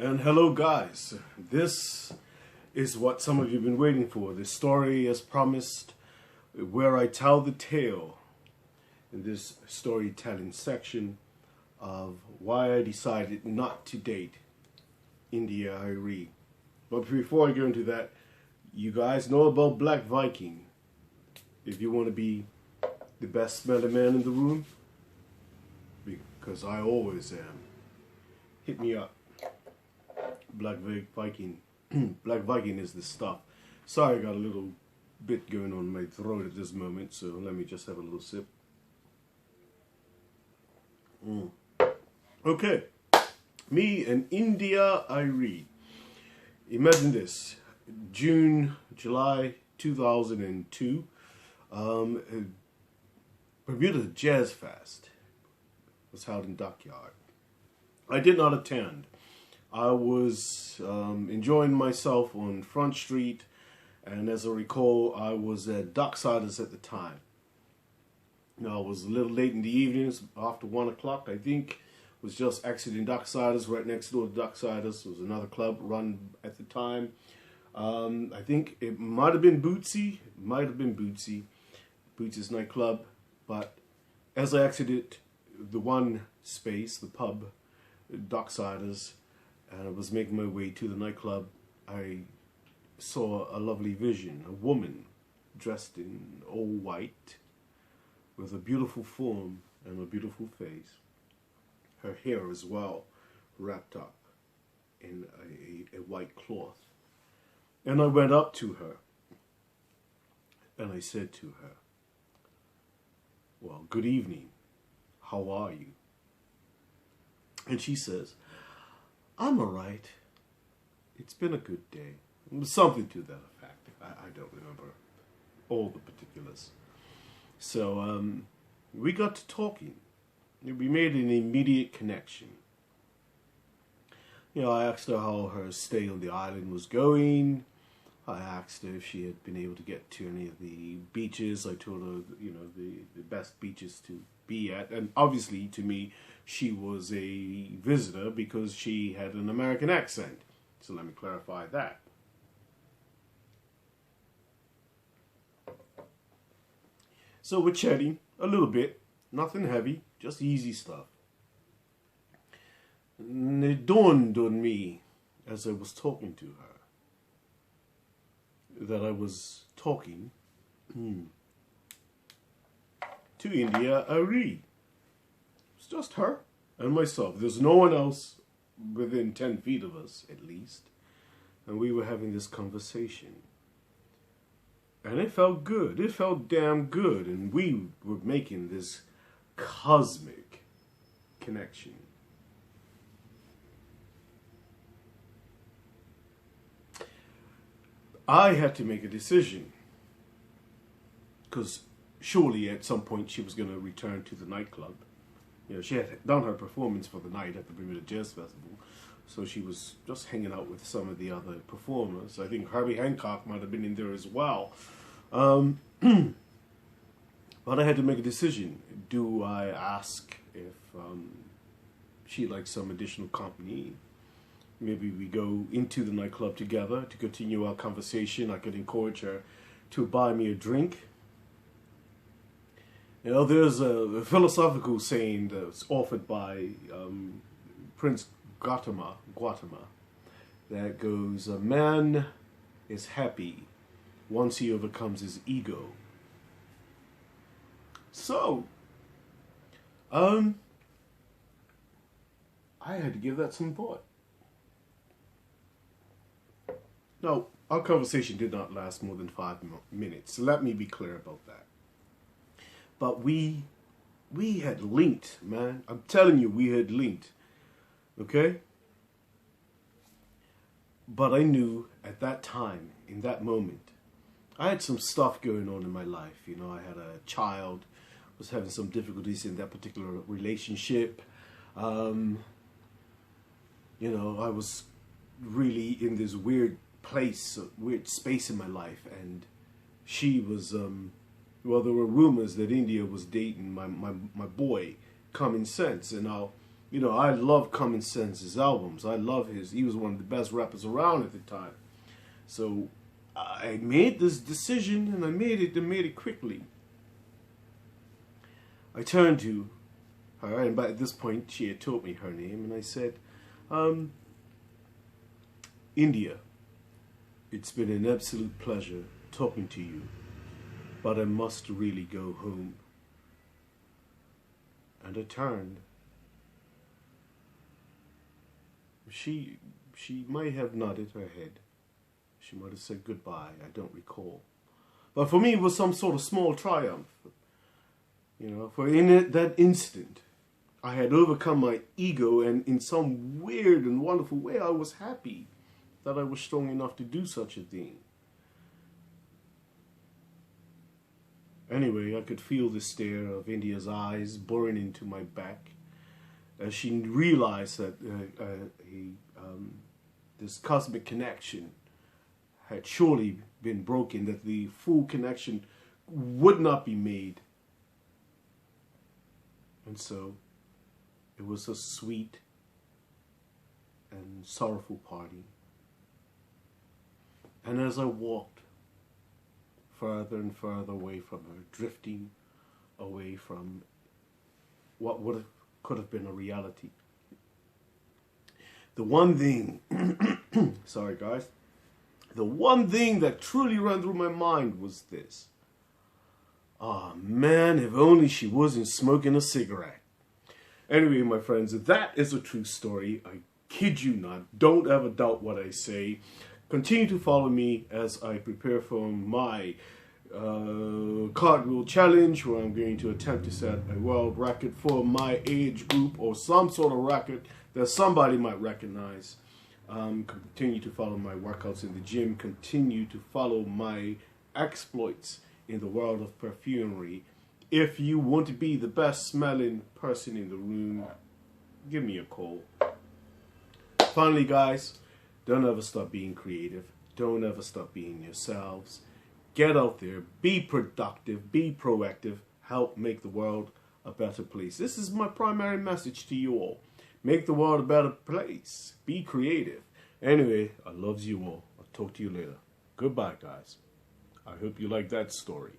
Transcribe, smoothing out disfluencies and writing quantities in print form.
And hello guys, this is what some of you have been waiting for. This story as promised, where I tell the tale in this storytelling section of why I decided not to date India Arie. But before I go into that, you guys know about Black Viking. If you want to be the best smelling man in the room, because I always am, hit me up. Black Viking. Black Viking is the stuff. Sorry, I got a little bit going on in my throat at this moment, so let me just have a little sip. Okay. Me and India Arie. Imagine this. July 2002. Bermuda Jazz Fest was held in Dockyard. I did not attend. I was enjoying myself on Front Street, and as I recall, I was at Docksiders at the time. Now, I was a little late in the evenings, after 1 o'clock, I think. Was just exiting Docksiders. Right next door to Docksiders was another club run at the time. I think it might have been Bootsy. Bootsy's nightclub. But as I exited the one space, the pub, Docksiders, and I was making my way to the nightclub, I saw a lovely vision. A woman dressed in all white with a beautiful form and a beautiful face. Her hair as well wrapped up in a white cloth. And I went up to her and I said to her, "Well, good evening. How are you?" And she says, "I'm all right. It's been a good day." Something to that effect. I don't remember all the particulars. So we got to talking. We made an immediate connection. You know, I asked her how her stay on the island was going. I asked her if she had been able to get to any of the beaches. I told her, you know, the best beaches to be at. And obviously, to me, she was a visitor because she had an American accent. So let me clarify that. So we're chatting a little bit. Nothing heavy, just easy stuff. And it dawned on me as I was talking to her that I was talking to India Arie. It's just her and myself. There's no one else within 10 feet of us, at least. And we were having this conversation. And it felt good. It felt damn good. And we were making this cosmic connection. I had to make a decision, because surely at some point she was going to return to the nightclub. You know, she had done her performance for the night at the Bermuda Jazz Festival, so she was just hanging out with some of the other performers. I think Herbie Hancock might have been in there as well. But I had to make a decision. Do I ask if she likes some additional company? Maybe we go into the nightclub together to continue our conversation. I could encourage her to buy me a drink. You know, there's a philosophical saying that's offered by Prince Gautama, that goes, "A man is happy once he overcomes his ego." So, I had to give that some thought. Now, our conversation did not last more than 5 minutes. So let me be clear about that. But we had linked, man. I'm telling you, we had linked. Okay? But I knew at that time, in that moment, I had some stuff going on in my life. You know, I had a child, was having some difficulties in that particular relationship. You know, I was really in this weird place, weird space in my life, and she was, well, there were rumors that India was dating my boy, Common Sense, and now You know, I love Common Sense's albums. I love he was one of the best rappers around at the time. So I made this decision, and I made it quickly. I turned to her, and by this point she had told me her name, and I said, India, it's been an absolute pleasure talking to you, but I must really go home. And I turned. She might have nodded her head. She might have said goodbye, I don't recall. But for me, it was some sort of small triumph. You know, for in that instant, I had overcome my ego, and in some weird and wonderful way, I was happy that I was strong enough to do such a thing. Anyway, I could feel the stare of India's eyes boring into my back as she realized that this cosmic connection had surely been broken, that the full connection would not be made. And so it was a sweet and sorrowful party. And as I walked further and further away from her, drifting away from what could have been a reality, the one thing, sorry guys, the one thing that truly ran through my mind was this. Ah, man, if only she wasn't smoking a cigarette. Anyway, my friends, that is a true story. I kid you not. Don't ever doubt what I say. Continue to follow me as I prepare for my cartwheel challenge, where I'm going to attempt to set a world record for my age group, or some sort of record that somebody might recognize. Continue to follow my workouts in the gym. Continue to follow my exploits in the world of perfumery. If you want to be the best smelling person in the room, give me a call. Finally, guys, don't ever stop being creative. Don't ever stop being yourselves. Get out there, be productive, be proactive, help make the world a better place. This is my primary message to you all. Make the world a better place. Be creative. Anyway, I love you all. I'll talk to you later. Goodbye, guys. I hope you like that story.